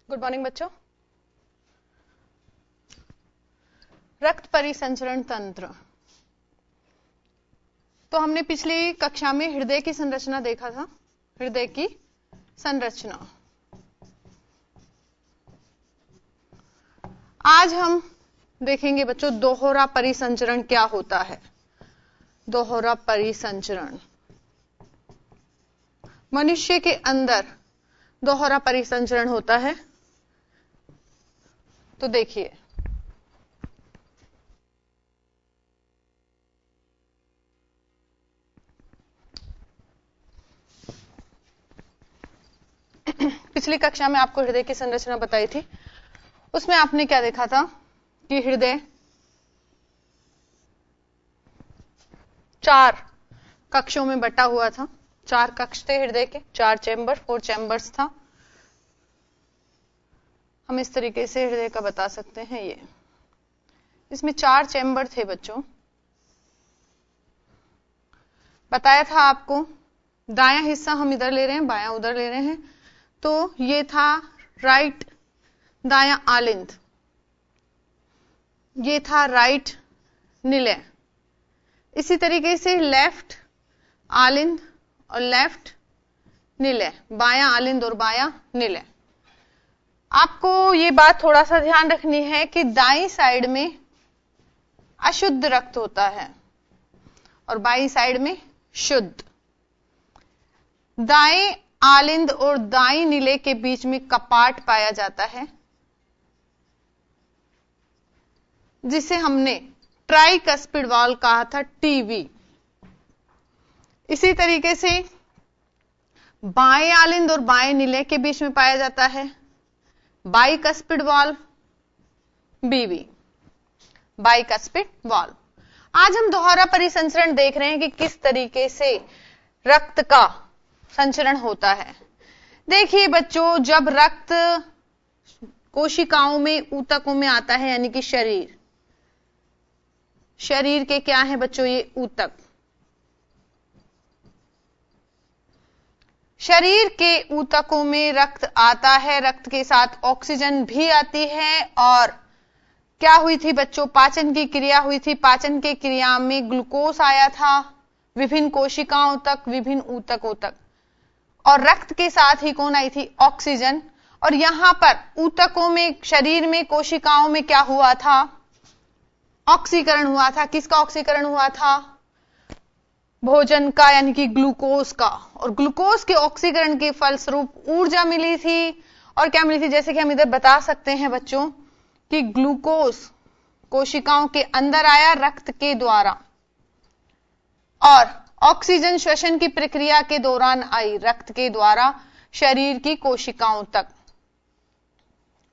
Good morning बच्चों। रक्त परिसंचरण तंत्र। तो हमने पिछली कक्षा में हृदय की संरचना देखा था, हृदय की संरचना। आज हम देखेंगे बच्चों दोहरा परिसंचरण क्या होता है। दोहरा परिसंचरण, मनुष्य के अंदर दोहरा परिसंचरण होता है। तो देखिए, पिछली कक्षा में आपको हृदय की संरचना बताई थी। उसमें आपने क्या देखा था कि हृदय 4 कक्षों में बटा हुआ था। 4 कक्ष थे हृदय के, 4 चैम्बर, 4 चैम्बर्स था। हम इस तरीके से हृदय का बता सकते हैं। ये इसमें 4 चैम्बर थे बच्चों। बताया था आपको, दायां हिस्सा हम इधर ले रहे हैं, बायां उधर ले रहे हैं। तो ये था राइट दायां आलिंद, ये था राइट निलय। इसी तरीके से लेफ्ट आलिंद और लेफ्ट निलय, बायां आलिंद और बायां निलय। आपको ये बात थोड़ा सा ध्यान रखनी है कि दाईं साइड में अशुद्ध रक्त होता है और बाईं साइड में शुद्ध। दाएं आलिंद और दाईं निलय के बीच में कपाट पाया जाता है, जिसे हमने ट्राइकस्पिड वाल्व कहा था, टीवी। इसी तरीके से बाएं आलिंद और बाएं निलय के बीच में पाया जाता है बाइकस्पिड वाल्व, बीवी, बाइकस्पिड वाल्व। आज हम दोहरा परिसंचरण देख रहे हैं कि किस तरीके से रक्त का संचरण होता है। देखिए बच्चों, जब रक्त कोशिकाओं में, ऊतकों में आता है, यानी कि शरीर के क्या है बच्चों, ये ऊतक। शरीर के ऊतकों में रक्त आता है, रक्त के साथ ऑक्सीजन भी आती है। और क्या हुई थी बच्चों, पाचन की क्रिया हुई थी। पाचन की क्रिया में ग्लूकोज आया था विभिन्न कोशिकाओं तक, विभिन्न ऊतकों तक। और रक्त के साथ ही कौन आई थी, ऑक्सीजन। और यहां पर ऊतकों में, शरीर में, कोशिकाओं में क्या हुआ था, ऑक्सीकरण हुआ था। किसका ऑक्सीकरण हुआ था, भोजन का, यानी कि ग्लूकोज का। और ग्लूकोज के ऑक्सीकरण के फलस्वरूप ऊर्जा मिली थी। और क्या मिली थी, जैसे कि हम इधर बता सकते हैं बच्चों कि ग्लूकोज कोशिकाओं के अंदर आया रक्त के द्वारा, और ऑक्सीजन श्वसन की प्रक्रिया के दौरान आई रक्त के द्वारा शरीर की कोशिकाओं तक।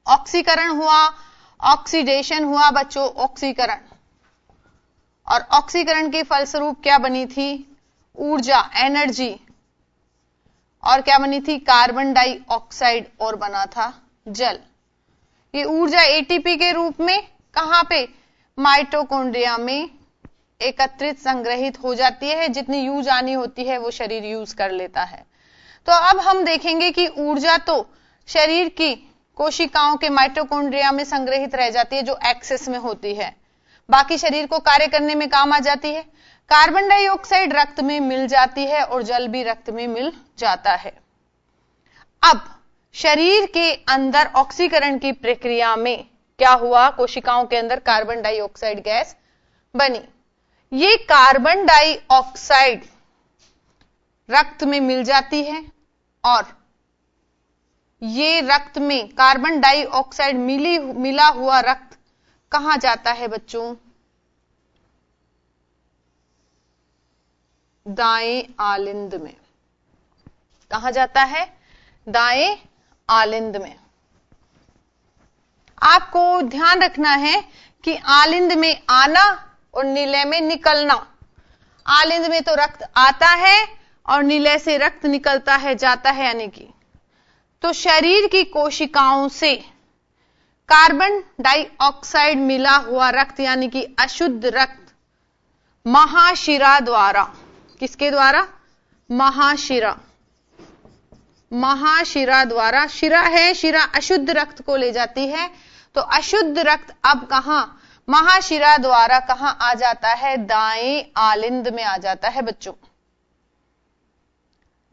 ऑक्सीकरण हुआ, ऑक्सीडेशन हुआ बच्चों, ऑक्सीकरण। और ऑक्सीकरण के फलस्वरूप क्या बनी थी, ऊर्जा, एनर्जी। और क्या बनी थी, कार्बन डाइऑक्साइड, और बना था जल। ये ऊर्जा एटीपी के रूप में कहां पे, माइटोकॉन्ड्रिया में एकत्रित, संग्रहित हो जाती है। जितनी यूज आनी होती है वो शरीर यूज कर लेता है। तो अब हम देखेंगे कि ऊर्जा तो शरीर की कोशिकाओं के माइटोकॉन्ड्रिया में संग्रहित रह जाती है, जो एक्सेस में होती है, बाकी शरीर को कार्य करने में काम आ जाती है। कार्बन डाइऑक्साइड रक्त में मिल जाती है और जल भी रक्त में मिल जाता है। अब शरीर के अंदर ऑक्सीकरण की प्रक्रिया में क्या हुआ, कोशिकाओं के अंदर कार्बन डाइऑक्साइड गैस बनी। ये कार्बन डाइऑक्साइड रक्त में मिल जाती है, और ये रक्त में कार्बन डाइऑक्साइड मिला हुआ रक्त कहां जाता है बच्चों, दाएं आलिंद में। कहां जाता है, दाएं आलिंद में। आपको ध्यान रखना है कि आलिंद में आना और निलय में निकलना। आलिंद में तो रक्त आता है और निलय से रक्त निकलता है, जाता है, यानी कि तो शरीर की कोशिकाओं से कार्बन डाइऑक्साइड मिला हुआ रक्त, यानी कि अशुद्ध रक्त, महाशिरा द्वारा किसके द्वारा? महाशिरा। महाशिरा द्वारा। शिरा है, शिरा अशुद्ध रक्त को ले जाती है, तो अशुद्ध रक्त अब कहां? महाशिरा द्वारा कहां आ जाता है? दाएं आलिंद में आ जाता है बच्चों।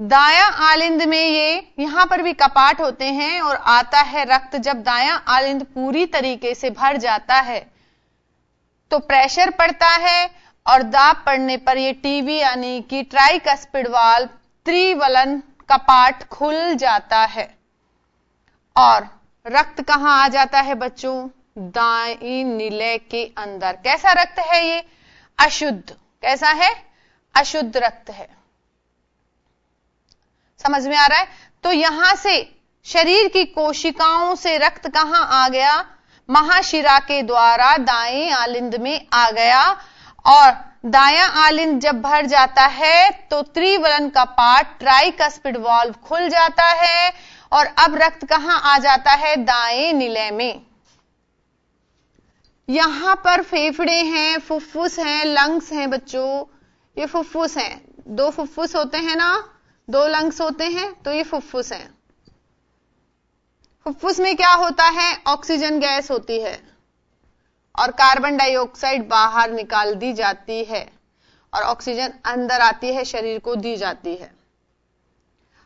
दायां आलिंद में ये यहां पर भी कपाट होते हैं और आता है रक्त। जब दायां आलिंद पूरी तरीके से भर जाता है तो प्रेशर पड़ता है और दाब पड़ने पर ये टीबी यानी कि ट्राइकस्पिड वाल्व त्रिवलन कपाट खुल जाता है और रक्त कहां आ जाता है बच्चों? दाईं निलय के अंदर। कैसा रक्त है ये? अशुद्ध। कैसा है? अशुद्ध रक्त है। समझ में आ रहा है? तो यहां से शरीर की कोशिकाओं से रक्त कहां आ गया? महाशिरा के द्वारा दाएं आलिंद में आ गया और दायां आलिंद जब भर जाता है तो त्रिवलन कपाट ट्राइकस्पिड वाल्व खुल जाता है और अब रक्त कहां आ जाता है? दाएं निलय में। यहां पर फेफड़े हैं, फुफ्फुस हैं, लंग्स हैं बच्चों। ये फुफ्फुस हैं, दो फुफ्फुस होते हैं ना, दो लंग्स होते हैं, तो ये फुफ्फुस हैं। फुफ्फुस में क्या होता है? ऑक्सीजन गैस होती है और कार्बन डाइऑक्साइड बाहर निकाल दी जाती है और ऑक्सीजन अंदर आती है, शरीर को दी जाती है।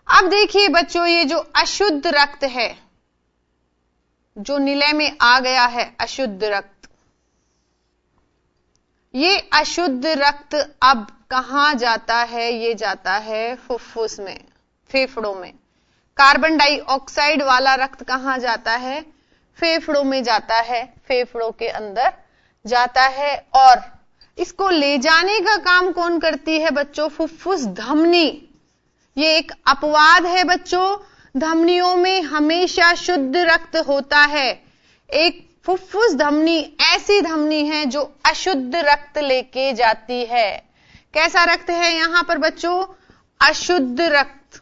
अब देखिए बच्चों, ये जो अशुद्ध रक्त है, जो निलय में आ गया है, अशुद्ध रक्त, ये अशुद्ध रक्त अब कहां जाता है? ये जाता है फुफ्फुस में, फेफड़ों में। कार्बन डाइऑक्साइड वाला रक्त कहां जाता है? फेफड़ों में जाता है, फेफड़ों के अंदर जाता है और इसको ले जाने का काम कौन करती है बच्चों? फुफ्फुस धमनी। ये एक अपवाद है बच्चों, धमनियों में हमेशा शुद्ध रक्त होता है। एक फुफ्फुस धमनी ऐसी धमनी है जो अशुद्ध रक्त लेके जाती है। कैसा रक्त है यहां पर बच्चों? अशुद्ध रक्त।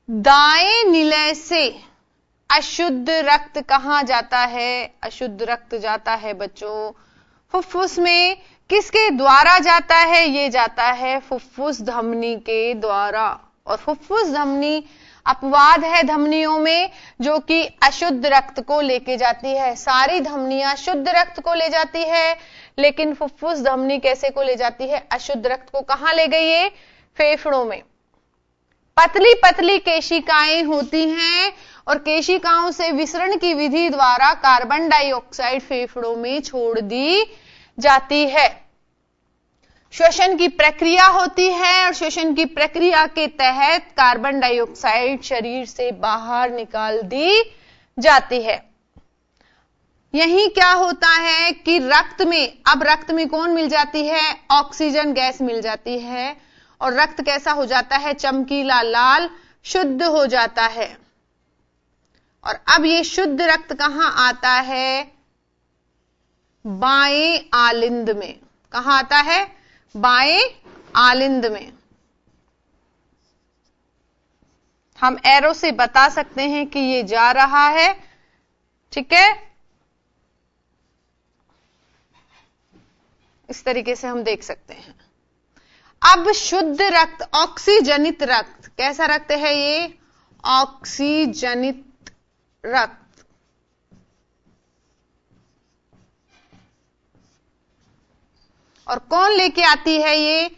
दाएं निलय से अशुद्ध रक्त कहां जाता है? अशुद्ध रक्त जाता है बच्चों फुफ्फुस में। किसके द्वारा जाता है? ये जाता है फुफ्फुस धमनी के द्वारा। और फुफ्फुस धमनी अपवाद है धमनियों में, जो कि अशुद्ध रक्त को लेके जाती है। सारी धमनियां शुद्ध रक्त को ले जाती है, लेकिन फुफ्फुस धमनी कैसे को ले जाती है? अशुद्ध रक्त को। कहां ले गई है? फेफड़ों में। पतली पतली केशिकाएं होती हैं और केशिकाओं से विसरण की विधि द्वारा कार्बन डाइऑक्साइड फेफड़ों में छोड़ दी जाती है। श्वसन की प्रक्रिया होती है और श्वसन की प्रक्रिया के तहत कार्बन डाइऑक्साइड शरीर से बाहर निकाल दी जाती है। यही क्या होता है कि रक्त में, अब रक्त में कौन मिल जाती है? ऑक्सीजन गैस मिल जाती है और रक्त कैसा हो जाता है? चमकीला लाल, शुद्ध हो जाता है। और अब ये शुद्ध रक्त कहां आता है? बाएं आलिंद में। कहां आता है? बाएं आलिंद में। हम एरो से बता सकते हैं कि ये जा रहा है, ठीक है। इस तरीके से हम देख सकते हैं। अब शुद्ध रक्त, ऑक्सीजनित रक्त, कैसा रक्त है ये? ऑक्सीजनित रक्त। और कौन लेके आती है ये?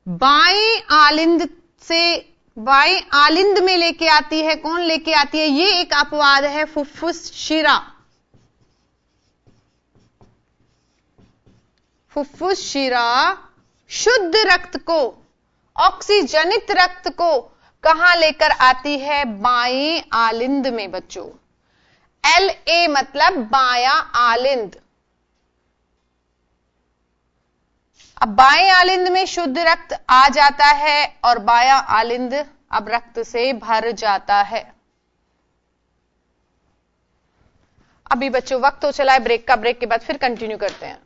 बाएं आलिंद से, बाएं आलिंद में लेके आती है। कौन लेके आती है? ये एक अपवाद है, फुफ्फुस शिरा। फुफ्फुस शिरा शुद्ध रक्त को, ऑक्सीजनित रक्त को कहां लेकर आती है? बाएं आलिंद में बच्चों। LA मतलब बायां आलिंद। अब बाएं आलिंद में शुद्ध रक्त आ जाता है और बायां आलिंद अब रक्त से भर जाता है। अभी बच्चों वक्त तो चला है ब्रेक का, ब्रेक के बाद फिर कंटिन्यू करते हैं।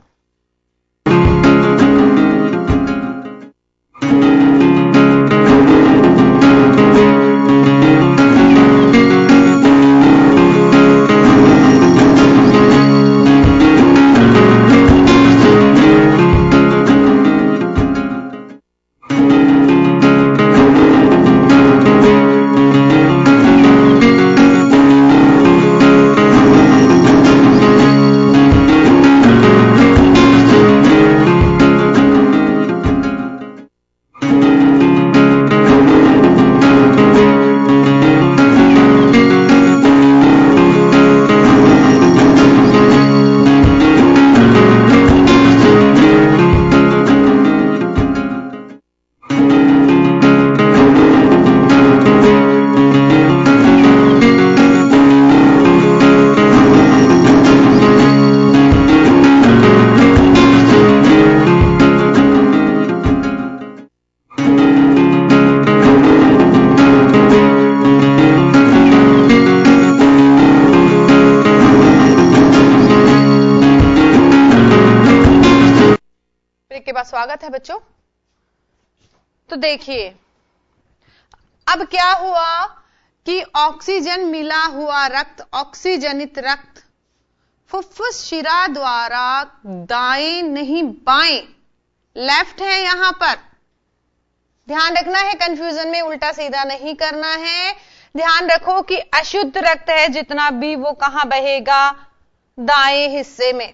आपके पास स्वागत है बच्चों। तो देखिए अब क्या हुआ कि ऑक्सीजन मिला हुआ रक्त, ऑक्सीजनित रक्त फुफ्फुस शिरा द्वारा दाएं नहीं बाएं, लेफ्ट है यहां पर, ध्यान रखना है, कंफ्यूजन में उल्टा सीधा नहीं करना है। ध्यान रखो कि अशुद्ध रक्त है जितना भी वो कहां बहेगा, दाएं हिस्से में,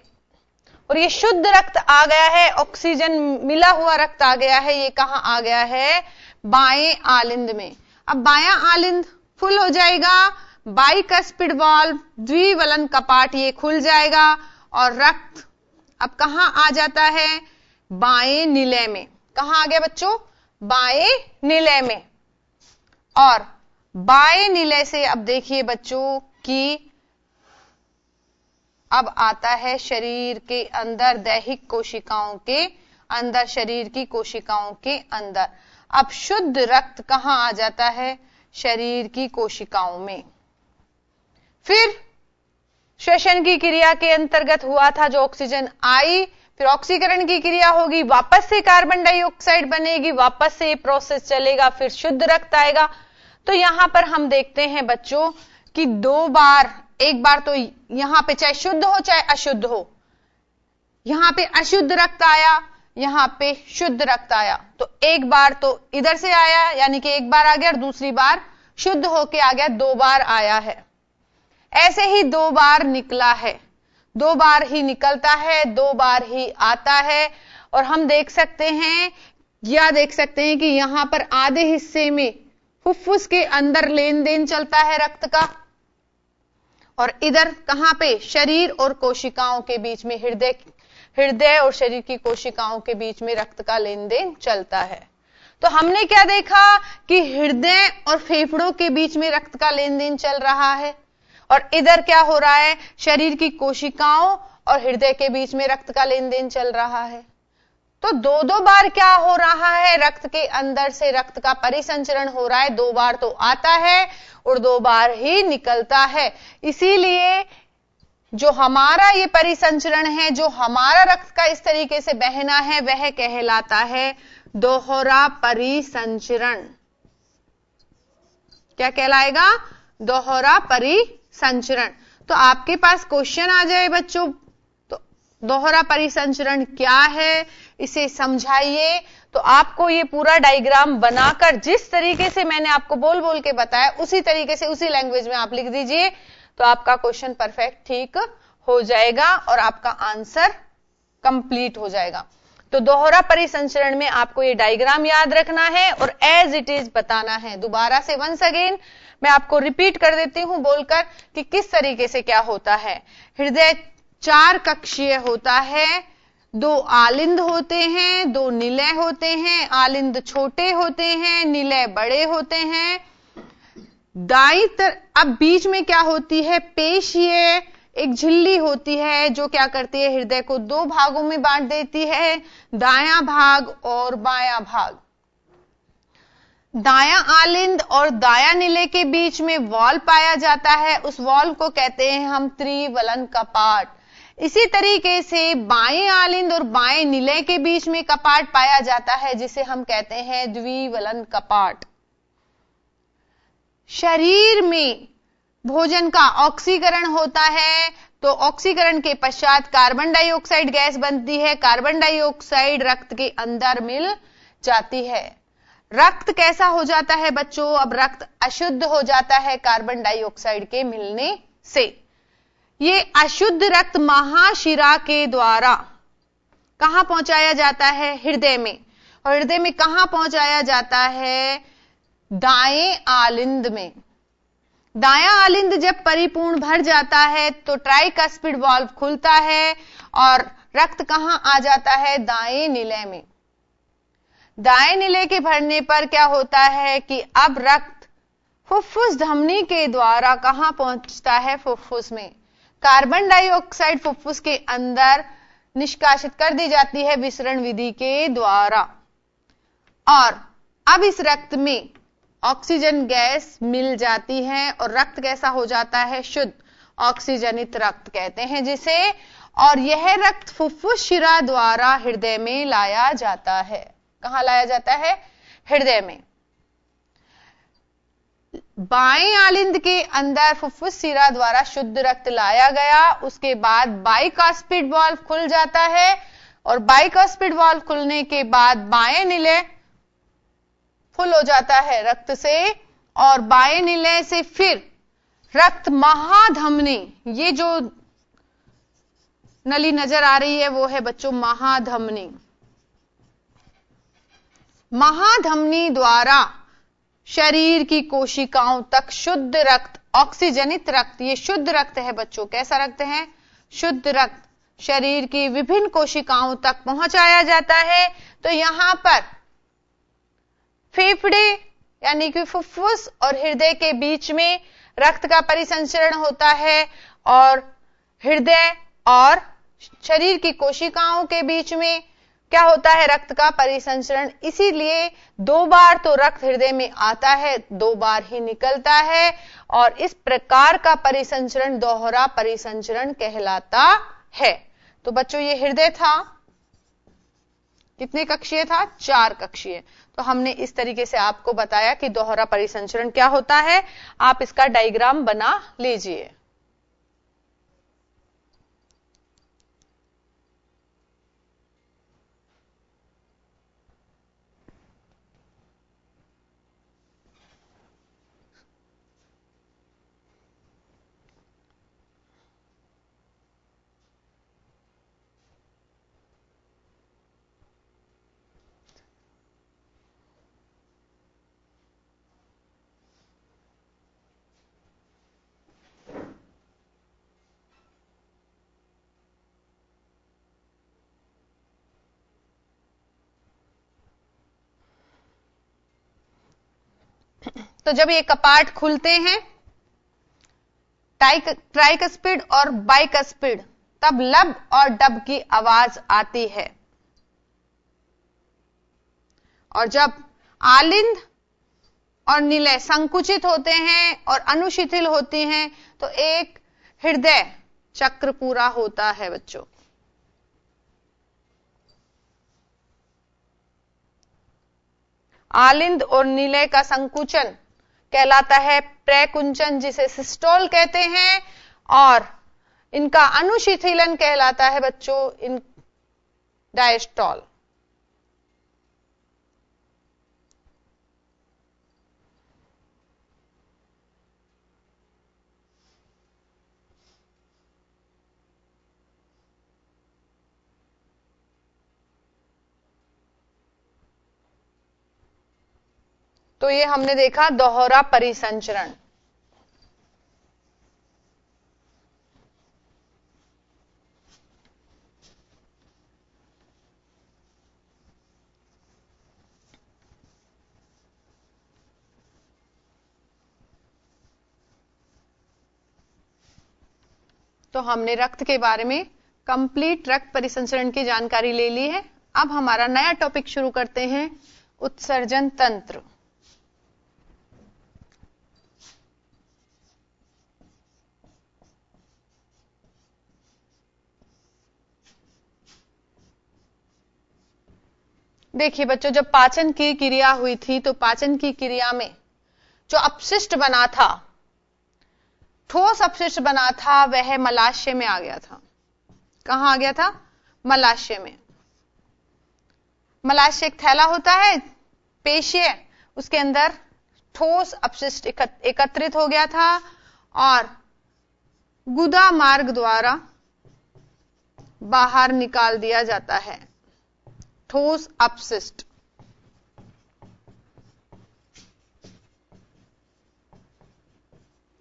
और ये शुद्ध रक्त आ गया है, ऑक्सीजन मिला हुआ रक्त आ गया है, ये कहां आ गया है, बाएं आलिंद में। अब बायां आलिंद फुल हो जाएगा, बाइकस्पिड वाल्व द्विवलन कपाट ये खुल जाएगा और रक्त अब कहां आ जाता है, बाएं निलय में। कहां आ गया बच्चों, बाएं निलय में। और बाएं निलय से अब देखिए बच्चों कि अब आता है शरीर के अंदर, दैहिक कोशिकाओं के अंदर, शरीर की कोशिकाओं के अंदर। अब शुद्ध रक्त कहां आ जाता है, शरीर की कोशिकाओं में। फिर श्वसन की क्रिया के अंतर्गत हुआ था जो ऑक्सीजन आई, फिर ऑक्सीकरण की क्रिया होगी, वापस से कार्बन डाइऑक्साइड बनेगी, वापस से प्रोसेस चलेगा, फिर शुद्ध रक्त आएगा। तो यहां पर हम देखते हैं बच्चों कि दो बार, एक बार तो यहां पे चाहे शुद्ध हो चाहे अशुद्ध हो, यहां पे अशुद्ध रक्त आया, यहां पे शुद्ध रक्त आया, तो एक बार तो इधर से आया, यानी कि एक बार आ गया और दूसरी बार शुद्ध होके आ गया, दो बार आया है। ऐसे ही दो बार निकला है, दो बार ही निकलता है, दो बार ही आता है। और हम देख सकते हैं या देख सकते हैं कि यहां पर आधे हिस्से में फुफ्फुस के अंदर लेन देन चलता है रक्त का, और इधर कहां पे, शरीर और कोशिकाओं के बीच में, हृदय और शरीर की कोशिकाओं के बीच में रक्त का लेन देन चलता है। तो हमने क्या देखा कि हृदय और फेफड़ों के बीच में रक्त का लेन देन चल रहा है, और इधर क्या हो रहा है, शरीर की कोशिकाओं और हृदय के बीच में रक्त का लेन देन चल रहा है। तो दो दो बार क्या हो रहा है, रक्त के अंदर से रक्त का परिसंचरण हो रहा है, दो बार तो आता है और दो बार ही निकलता है। इसीलिए जो हमारा ये परिसंचरण है, जो हमारा रक्त का इस तरीके से बहना है, वह कहलाता है दोहरा परिसंचरण। क्या कहलाएगा, दोहरा परिसंचरण। तो आपके पास क्वेश्चन आ जाए बच्चों, तो दोहरा परिसंचरण क्या है, इसे समझाइए। तो आपको ये पूरा डायग्राम बनाकर जिस तरीके से मैंने आपको बोल बोल के बताया, उसी तरीके से उसी लैंग्वेज में आप लिख दीजिए, तो आपका क्वेश्चन परफेक्ट ठीक हो जाएगा और आपका आंसर कंप्लीट हो जाएगा। तो दोहरा परिसंचरण में आपको ये डायग्राम याद रखना है और एज इट इज बताना है। दोबारा से वंस अगेन मैं आपको रिपीट कर देती हूं बोलकर कि किस तरीके से क्या होता है। हृदय 4 कक्षीय होता है, 2 आलिंद होते हैं, 2 निलय होते हैं। आलिंद छोटे होते हैं, निलय बड़े होते हैं। दाईं तरफ अब बीच में क्या होती है, पेशीय एक झिल्ली होती है जो क्या करती है, हृदय को 2 भागों में बांट देती है, दायां भाग और बायां भाग। दायां आलिंद और दायां निलय के बीच में वॉल्व पाया जाता है, उस वॉल्व को कहते हैं हम त्रिवलन कपाट। इसी तरीके से बाएं आलिंद और बाएं निलय के बीच में कपाट पाया जाता है जिसे हम कहते हैं द्विवलन कपाट। शरीर में भोजन का ऑक्सीकरण होता है, तो ऑक्सीकरण के पश्चात कार्बन डाइऑक्साइड गैस बनती है, कार्बन डाइऑक्साइड रक्त के अंदर मिल जाती है। रक्त कैसा हो जाता है बच्चों, अब रक्त अशुद्ध हो जाता है कार्बन डाइऑक्साइड के मिलने से। ये अशुद्ध रक्त महाशिरा के द्वारा कहां पहुंचाया जाता है, हृदय में, और हृदय में कहां पहुंचाया जाता है, दाएं आलिंद में। दायां आलिंद जब परिपूर्ण भर जाता है तो ट्राइकस्पिड वाल्व खुलता है और रक्त कहां आ जाता है, दाएं निलय में। दाएं निलय के भरने पर क्या होता है कि अब रक्त फुफ्फुस धमनी के द्वारा कहां पहुंचता है, फुफ्फुस में। कार्बन डाइऑक्साइड फुफ्फुस के अंदर निष्कासित कर दी जाती है विसरण विधि के द्वारा, और अब इस रक्त में ऑक्सीजन गैस मिल जाती है और रक्त कैसा हो जाता है, शुद्ध ऑक्सीजनित रक्त कहते हैं जिसे। और यह रक्त फुफ्फुस शिरा द्वारा हृदय में लाया जाता है। कहां लाया जाता है? हृदय में। बाएं आलिंद के अंदर फुफ्फुस शिरा द्वारा शुद्ध रक्त लाया गया, उसके बाद बाइकास्पिड वाल्व खुल जाता है और बाइकास्पिड वाल्व खुलने के बाद बाएं निलय फुल हो जाता है रक्त से, और बाएं निलय से फिर रक्त महाधमनी, ये जो नली नजर आ रही है वो है बच्चों महाधमनी। महाधमनी द्वारा शरीर की कोशिकाओं तक शुद्ध रक्त, ऑक्सीजनित रक्त, ये शुद्ध रक्त है बच्चों। कैसा रक्त है? शुद्ध रक्त शरीर की विभिन्न कोशिकाओं तक पहुंचाया जाता है। तो यहां पर फेफड़े यानी कि फुफ्फुस और हृदय के बीच में रक्त का परिसंचरण होता है, और हृदय और शरीर की कोशिकाओं के बीच में क्या होता है? रक्त का परिसंचरण। इसीलिए 2 बार तो रक्त हृदय में आता है, 2 बार ही निकलता है, और इस प्रकार का परिसंचरण दोहरा परिसंचरण कहलाता है। तो बच्चों ये हृदय था, कितने कक्षीय था? 4 कक्षीय। तो हमने इस तरीके से आपको बताया कि दोहरा परिसंचरण क्या होता है। आप इसका डायग्राम बना लीजिए। तो जब ये कपाट खुलते हैं ट्राइकस्पिड और बाइकस्पिड, तब लब और डब की आवाज आती है, और जब आलिंद और निलय संकुचित होते हैं और अनुशिथिल होती हैं तो एक हृदय चक्र पूरा होता है बच्चों। आलिंद और निलय का संकुचन कहलाता है प्रकुंचन, जिसे सिस्टोल कहते हैं, और इनका अनुशिथिलन कहलाता है बच्चों इन डायस्टोल। तो ये हमने देखा दोहरा परिसंचरण। तो हमने रक्त के बारे में कंप्लीट रक्त परिसंचरण की जानकारी ले ली है। अब हमारा नया टॉपिक शुरू करते हैं, उत्सर्जन तंत्र। देखिए बच्चों, जब पाचन की क्रिया हुई थी तो पाचन की क्रिया में जो अपशिष्ट बना था, ठोस अपशिष्ट बना था, वह मलाशय में आ गया था। कहां आ गया था? मलाशय में। मलाशय एक थैला होता है पेशीय, उसके अंदर ठोस अपशिष्ट एकत्रित हो गया था और गुदा मार्ग द्वारा बाहर निकाल दिया जाता है ठोस अपशिष्ट।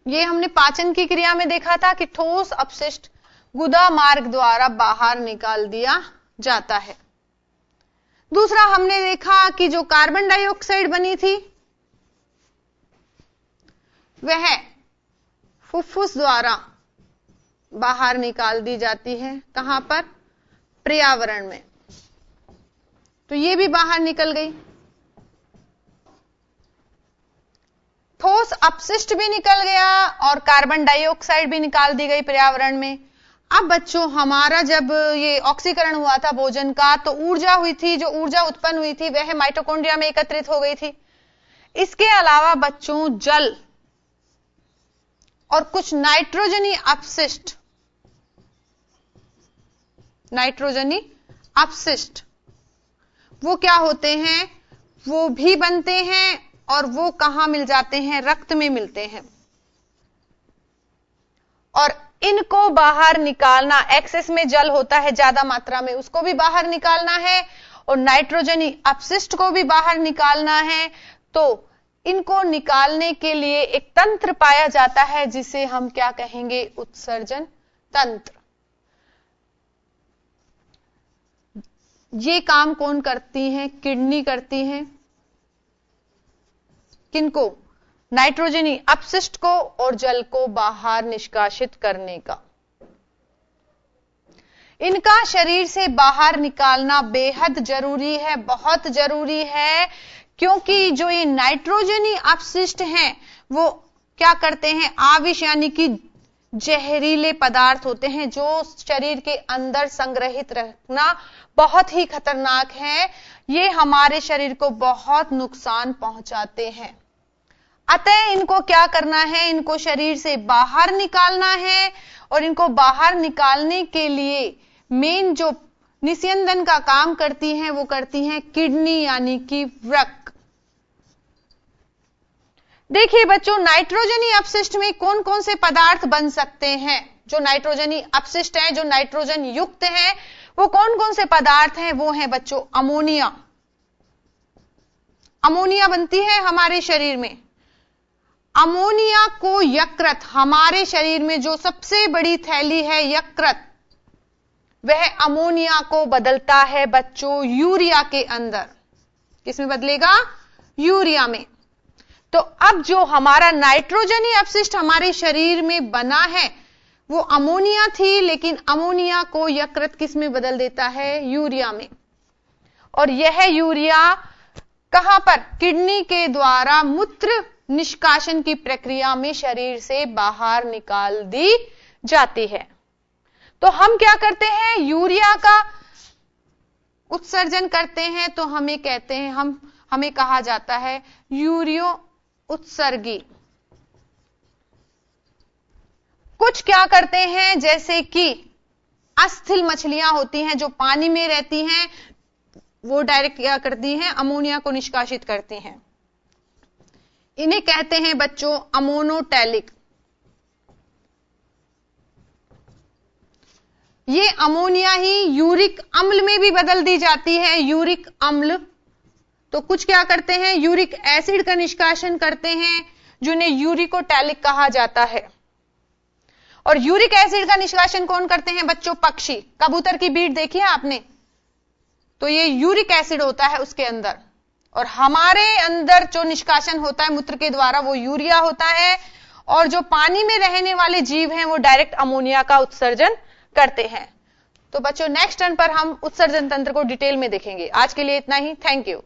ये हमने पाचन की क्रिया में देखा था कि ठोस अपशिष्ट गुदा मार्ग द्वारा बाहर निकाल दिया जाता है। दूसरा हमने देखा कि जो कार्बन डाइऑक्साइड बनी थी वह फुफ्फुस द्वारा बाहर निकाल दी जाती है। कहां पर? पर्यावरण में। तो ये भी बाहर निकल गई। ठोस अपशिष्ट भी निकल गया और कार्बन डाइऑक्साइड भी निकाल दी गई पर्यावरण में। अब बच्चों हमारा जब ये ऑक्सीकरण हुआ था भोजन का, तो ऊर्जा हुई थी, जो ऊर्जा उत्पन्न हुई थी वह माइटोकॉन्ड्रिया में एकत्रित हो गई थी। इसके अलावा बच्चों जल और कुछ नाइट्रोजनी अपशिष्ट वो क्या होते हैं, वो भी बनते हैं और वो कहां मिल जाते हैं, रक्त में मिलते हैं। और इनको बाहर निकालना, एक्सेस में जल होता है ज्यादा मात्रा में, उसको भी बाहर निकालना है और नाइट्रोजनी अपशिष्ट को भी बाहर निकालना है। तो इनको निकालने के लिए एक तंत्र पाया जाता है जिसे हम क्या कहेंगे, उत्सर्जन तंत्र। ये काम कौन करती हैं, किडनी करती हैं। किनको, नाइट्रोजनी अपशिष्ट को और जल को बाहर निष्कासित करने का। इनका शरीर से बाहर निकालना बेहद जरूरी है, बहुत जरूरी है, क्योंकि जो ये नाइट्रोजनी अपशिष्ट हैं वो क्या करते हैं, आविश यानी कि जहरीले पदार्थ होते हैं जो शरीर के अंदर संग्रहित रखना बहुत ही खतरनाक है। ये हमारे शरीर को बहुत नुकसान पहुंचाते हैं। अतः इनको क्या करना है, इनको शरीर से बाहर निकालना है। और इनको बाहर निकालने के लिए मेन जो निस्यंदन का काम करती हैं वो करती हैं किडनी यानी कि वृक्क। देखिए बच्चों, नाइट्रोजनी अपशिष्ट में कौन कौन से पदार्थ बन सकते हैं। जो नाइट्रोजनी अपशिष्ट हैं, जो नाइट्रोजन युक्त हैं, वो कौन कौन से पदार्थ हैं, वो हैं बच्चों अमोनिया। अमोनिया बनती है हमारे शरीर में। अमोनिया को यकृत, हमारे शरीर में जो सबसे बड़ी थैली है यकृत, वह अमोनिया को बदलता है बच्चों यूरिया के अंदर। किसमें बदलेगा, यूरिया में। तो अब जो हमारा नाइट्रोजनी अपशिष्ट हमारे शरीर में बना है वो अमोनिया थी, लेकिन अमोनिया को यकृत किसमें बदल देता है, यूरिया में। और यह यूरिया कहां पर, किडनी के द्वारा मूत्र निष्कासन की प्रक्रिया में शरीर से बाहर निकाल दी जाती है। तो हम क्या करते हैं, यूरिया का उत्सर्जन करते हैं, तो हमें कहते हैं, हमें कहा जाता है यूरियो उत्सर्गी। कुछ क्या करते हैं, जैसे कि अस्थिल मछलियां होती हैं जो पानी में रहती हैं, वो डायरेक्ट क्या करती हैं, अमोनिया को निष्कासित करती हैं। इन्हें कहते हैं बच्चों अमोनोटैलिक। ये अमोनिया ही यूरिक अम्ल में भी बदल दी जाती है, यूरिक अम्ल। तो कुछ क्या करते हैं, यूरिक एसिड का निष्कासन करते हैं, जिन्हें यूरिकोटैलिक कहा जाता है। और यूरिक एसिड का निष्कासन कौन करते हैं बच्चों, पक्षी। कबूतर की बीट देखी है आपने, तो ये यूरिक एसिड होता है उसके अंदर। और हमारे अंदर जो निष्कासन होता है मूत्र के द्वारा वो यूरिया होता है। और जो पानी में रहने वाले जीव हैं वो डायरेक्ट अमोनिया का उत्सर्जन करते हैं। तो बच्चों नेक्स्ट टर्न पर हम उत्सर्जन तंत्र को डिटेल में देखेंगे। आज के लिए इतना ही, थैंक यू।